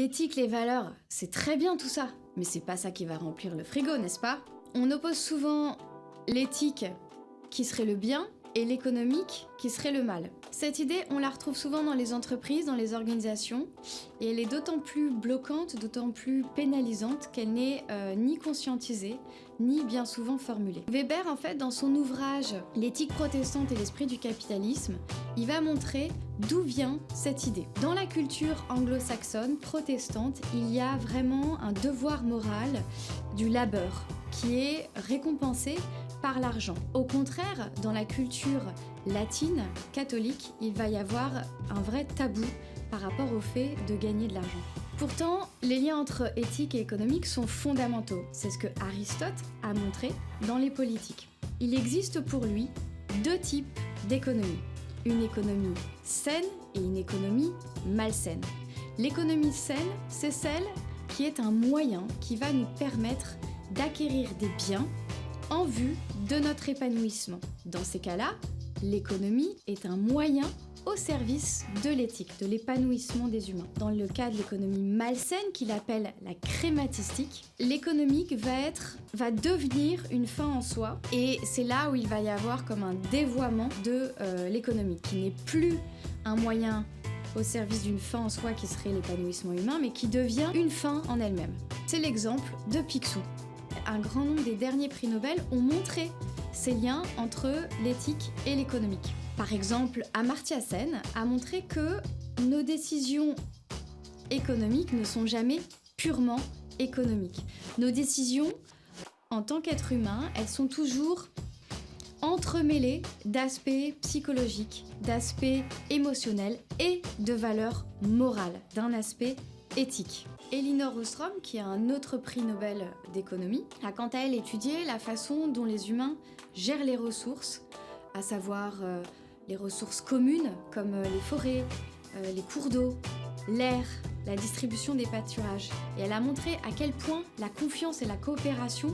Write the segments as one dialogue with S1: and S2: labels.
S1: L'éthique, les valeurs, c'est très bien tout ça, mais c'est pas ça qui va remplir le frigo, n'est-ce pas? On oppose souvent l'éthique qui serait le bien et l'économique qui serait le mal. Cette idée, on la retrouve souvent dans les entreprises, dans les organisations, et elle est d'autant plus bloquante, d'autant plus pénalisante qu'elle n'est ni conscientisée, ni bien souvent formulée. Weber, en fait, dans son ouvrage L'éthique protestante et l'esprit du capitalisme, il va montrer d'où vient cette idée. Dans la culture anglo-saxonne, protestante, il y a vraiment un devoir moral du labeur qui est récompensé par l'argent. Au contraire, dans la culture latine, catholique, il va y avoir un vrai tabou par rapport au fait de gagner de l'argent. Pourtant, les liens entre éthique et économique sont fondamentaux. C'est ce que Aristote a montré dans les politiques. Il existe pour lui deux types d'économie. Une économie saine et une économie malsaine. L'économie saine, c'est celle qui est un moyen qui va nous permettre d'acquérir des biens en vue de notre épanouissement. Dans ces cas-là, l'économie est un moyen au service de l'éthique, de l'épanouissement des humains. Dans le cas de l'économie malsaine, qu'il appelle la crématistique, l'économique va devenir une fin en soi, et c'est là où il va y avoir comme un dévoiement de l'économique, qui n'est plus un moyen au service d'une fin en soi qui serait l'épanouissement humain, mais qui devient une fin en elle-même. C'est l'exemple de Picsou. Un grand nombre des derniers prix Nobel ont montré ces liens entre l'éthique et l'économique. Par exemple, Amartya Sen a montré que nos décisions économiques ne sont jamais purement économiques. Nos décisions, en tant qu'être humain, elles sont toujours entremêlées d'aspects psychologiques, d'aspects émotionnels et de valeurs morales, d'un aspect éthique. Elinor Ostrom, qui a un autre prix Nobel d'économie, a quant à elle étudié la façon dont les humains gèrent les ressources, à savoir les ressources communes comme les forêts, les cours d'eau, l'air, la distribution des pâturages. Et elle a montré à quel point la confiance et la coopération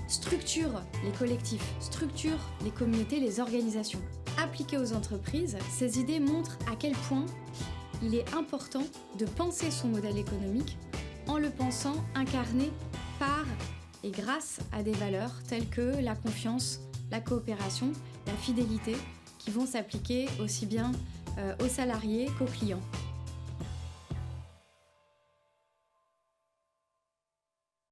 S1: structurent les collectifs, structurent les communautés, les organisations. Appliquées aux entreprises, ces idées montrent à quel point il est important de penser son modèle économique en le pensant incarné par et grâce à des valeurs telles que la confiance, la coopération, la fidélité, qui vont s'appliquer aussi bien aux salariés qu'aux clients.